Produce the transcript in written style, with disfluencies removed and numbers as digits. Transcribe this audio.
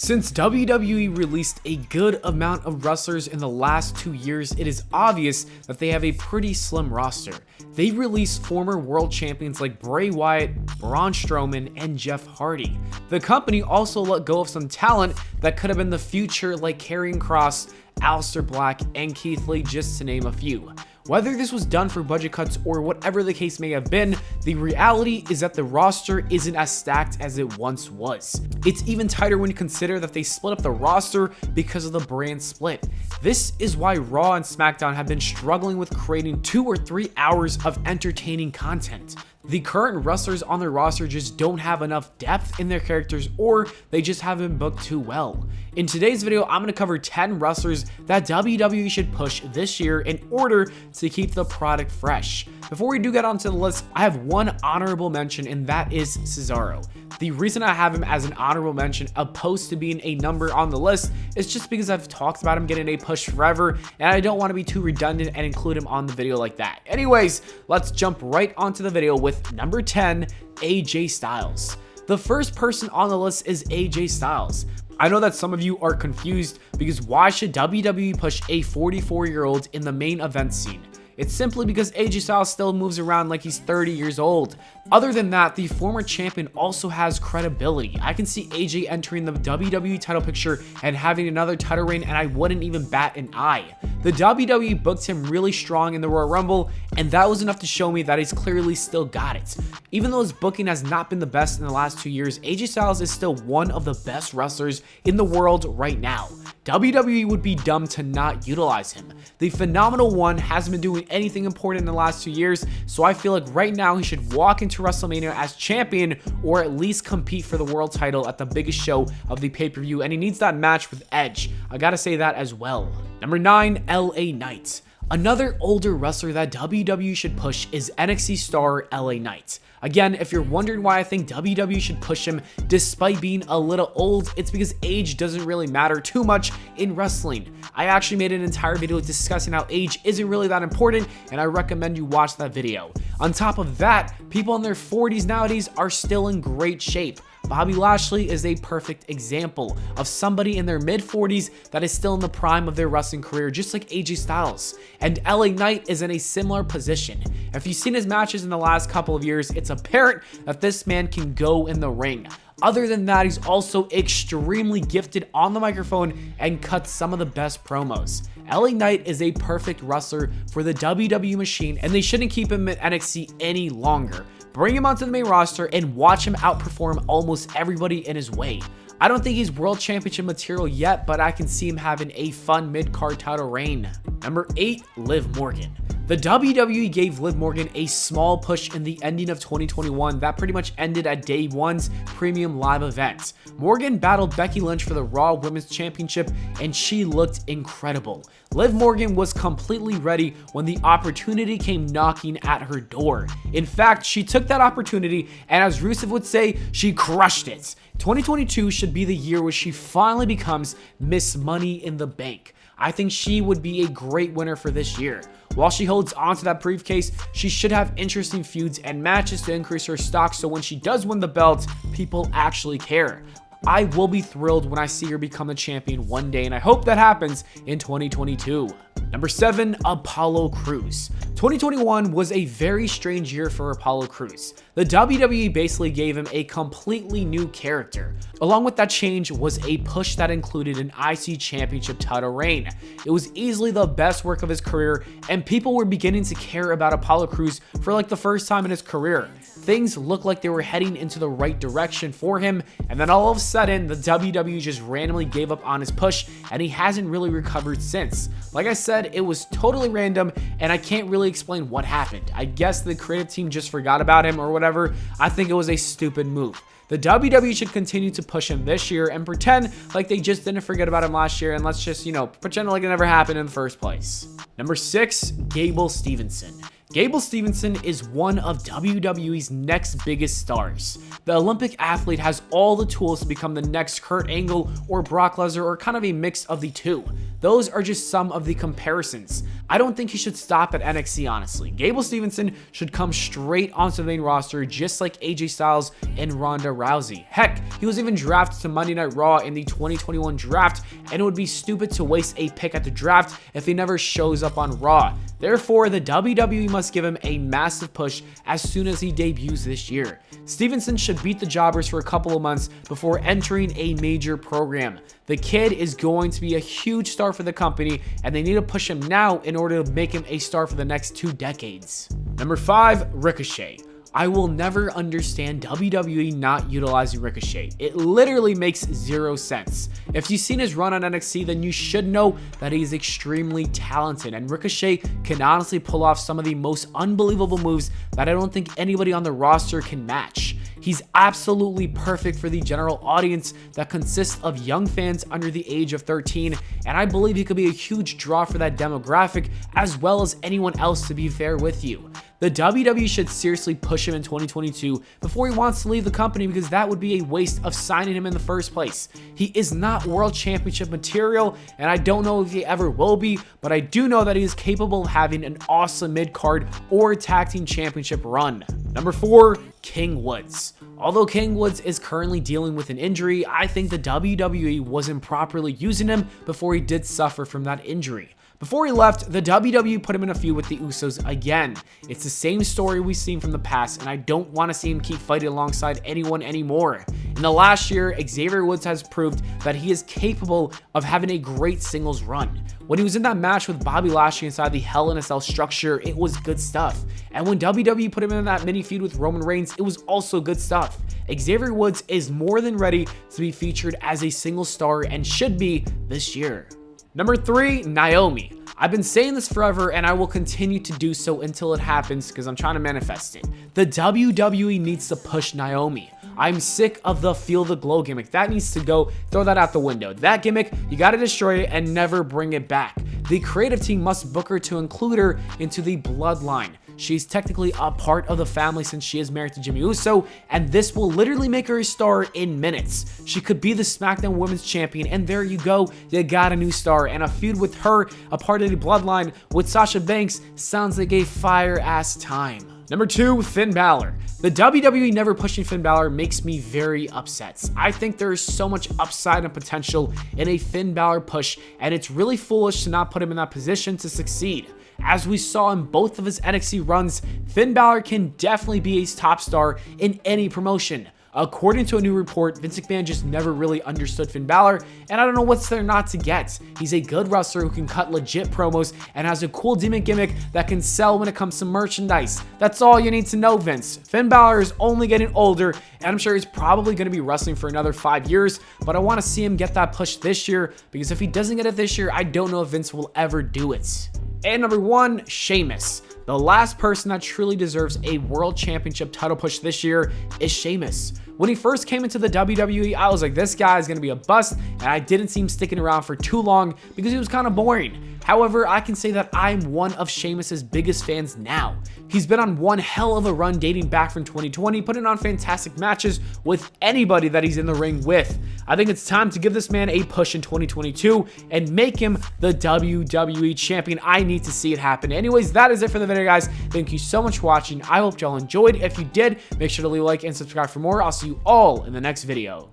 Since WWE released a good amount of wrestlers in the last 2 years, it is obvious that they have a pretty slim roster. They released former world champions like Bray Wyatt, Braun Strowman, and Jeff Hardy. The company also let go of some talent that could have been the future like Karrion Kross, Aleister Black, and Keith Lee, just to name a few. Whether this was done for budget cuts or whatever the case may have been, the reality is that the roster isn't as stacked as it once was. It's even tighter when you consider that they split up the roster because of the brand split. This is why Raw and SmackDown have been struggling with creating 2 or 3 hours of entertaining content. The current wrestlers on their roster just don't have enough depth in their characters, or they just haven't booked too well. In today's video, I'm going to cover 10 wrestlers that WWE should push this year in order to keep the product fresh. Before we do get onto the list, I have one honorable mention, and that is Cesaro. The reason I have him as an honorable mention opposed to being a number on the list is just because I've talked about him getting a push forever, and I don't want to be too redundant and include him on the video like that. Anyways, let's jump right onto the video with number 10, AJ Styles. The first person on the list is AJ Styles. I know that some of you are confused because why should WWE push a 44-year-old in the main event scene? It's simply because AJ Styles still moves around like he's 30 years old. Other than that, the former champion also has credibility. I can see AJ entering the WWE title picture and having another title reign, and I wouldn't even bat an eye. The WWE booked him really strong in the Royal Rumble, and that was enough to show me that he's clearly still got it. Even though his booking has not been the best in the last 2 years, AJ Styles is still one of the best wrestlers in the world right now. WWE would be dumb to not utilize him. The Phenomenal One hasn't been doing anything important in the last 2 years, so I feel like right now he should walk into WrestleMania as champion, or at least compete for the world title at the biggest show of the pay-per-view, and he needs that match with Edge. I gotta say that as well. Number 9, LA Knight. Another older wrestler that WWE should push is NXT star LA Knight. Again, if you're wondering why I think WWE should push him despite being a little old, it's because age doesn't really matter too much in wrestling. I actually made an entire video discussing how age isn't really that important, and I recommend you watch that video. On top of that, people in their 40s nowadays are still in great shape. Bobby Lashley is a perfect example of somebody in their mid-40s that is still in the prime of their wrestling career, just like AJ Styles. And LA Knight is in a similar position. If you've seen his matches in the last couple of years, it's apparent that this man can go in the ring. Other than that, he's also extremely gifted on the microphone and cuts some of the best promos. LA Knight is a perfect wrestler for the WWE machine, and they shouldn't keep him at NXT any longer. Bring him onto the main roster and watch him outperform almost everybody in his way. I don't think he's world championship material yet, but I can see him having a fun mid-card title reign. Number 8, Liv Morgan. The WWE gave Liv Morgan a small push in the ending of 2021 that pretty much ended at Day 1's premium live event. Morgan battled Becky Lynch for the Raw Women's Championship, and she looked incredible. Liv Morgan was completely ready when the opportunity came knocking at her door. In fact, she took that opportunity, and as Rusev would say, she crushed it. 2022 should be the year where she finally becomes Miss Money in the Bank. I think she would be a great winner for this year. While she holds onto that briefcase, she should have interesting feuds and matches to increase her stock, so when she does win the belt, people actually care. I will be thrilled when I see her become a champion one day, and I hope that happens in 2022. Number 7, Apollo Crews. 2021 was a very strange year for Apollo Crews. The WWE basically gave him a completely new character. Along with that change was a push that included an IC Championship title reign. It was easily the best work of his career, and people were beginning to care about Apollo Crews for like the first time in his career. Things looked like they were heading into the right direction for him, and then all of a sudden, the WWE just randomly gave up on his push, and he hasn't really recovered since. Like I said, it was totally random, and I can't really explain what happened. I guess the creative team just forgot about him or whatever. I think it was a stupid move. The WWE should continue to push him this year and pretend like they just didn't forget about him last year, and let's just, pretend like it never happened in the first place. Number 6, Gable Stevenson. Gable Stevenson is one of WWE's next biggest stars. The Olympic athlete has all the tools to become the next Kurt Angle or Brock Lesnar, or kind of a mix of the two. Those are just some of the comparisons. I don't think he should stop at NXT, honestly. Gable Stevenson should come straight onto the main roster, just like AJ Styles and Ronda Rousey. Heck, he was even drafted to Monday Night Raw in the 2021 draft, and it would be stupid to waste a pick at the draft if he never shows up on Raw. Therefore, the WWE must give him a massive push as soon as he debuts this year. Stevenson should beat the jobbers for a couple of months before entering a major program. The kid is going to be a huge star for the company, and they need to push him now in order to make him a star for the next 2 decades. Number 5, Ricochet. I will never understand WWE not utilizing Ricochet. It literally makes 0 sense. If you've seen his run on NXT, then you should know that he's extremely talented, and Ricochet can honestly pull off some of the most unbelievable moves that I don't think anybody on the roster can match. He's absolutely perfect for the general audience that consists of young fans under the age of 13, and I believe he could be a huge draw for that demographic as well as anyone else, to be fair with you. The WWE should seriously push him in 2022 before he wants to leave the company, because that would be a waste of signing him in the first place. He is not World Championship material, and I don't know if he ever will be, but I do know that he is capable of having an awesome mid-card or tag team championship run. Number 4, King Woods. Although King Woods is currently dealing with an injury, I think the WWE wasn't properly using him before he did suffer from that injury. Before he left, the WWE put him in a feud with the Usos again. It's the same story we've seen from the past, and I don't want to see him keep fighting alongside anyone anymore. In the last year, Xavier Woods has proved that he is capable of having a great singles run. When he was in that match with Bobby Lashley inside the Hell in a Cell structure, it was good stuff. And when WWE put him in that mini feud with Roman Reigns, it was also good stuff. Xavier Woods is more than ready to be featured as a single star and should be this year. Number 3, Naomi. I've been saying this forever, and I will continue to do so until it happens, because I'm trying to manifest it. The WWE needs to push Naomi. I'm sick of the Feel the Glow gimmick. That needs to go. Throw that out the window. That gimmick, you got to destroy it and never bring it back. The creative team must book her to include her into the bloodline. She's technically a part of the family since she is married to Jimmy Uso, and this will literally make her a star in minutes. She could be the SmackDown Women's Champion, and there you go, you got a new star. And a feud with her, a part of the bloodline with Sasha Banks, sounds like a fire-ass time. Number 2, Finn Balor. The WWE never pushing Finn Balor makes me very upset. I think there is so much upside and potential in a Finn Balor push, and it's really foolish to not put him in that position to succeed. As we saw in both of his NXT runs, Finn Balor can definitely be a top star in any promotion. According to a new report, Vince McMahon just never really understood Finn Balor, and I don't know what's there not to get. He's a good wrestler who can cut legit promos and has a cool demon gimmick that can sell when it comes to merchandise. That's all you need to know, Vince. Finn Balor is only getting older, and I'm sure he's probably going to be wrestling for another 5 years, but I want to see him get that push this year, because if he doesn't get it this year, I don't know if Vince will ever do it. And number 1, Sheamus. The last person that truly deserves a world championship title push this year is Sheamus. When he first came into the WWE, I was like, this guy is going to be a bust, and I didn't see him sticking around for too long because he was kind of boring. However, I can say that I'm one of Sheamus's biggest fans now. He's been on one hell of a run dating back from 2020, putting on fantastic matches with anybody that he's in the ring with. I think it's time to give this man a push in 2022 and make him the WWE champion. I need to see it happen. Anyways, that is it for the video, guys. Thank you so much for watching. I hope y'all enjoyed. If you did, make sure to leave a like and subscribe for more. I'll see you all in the next video.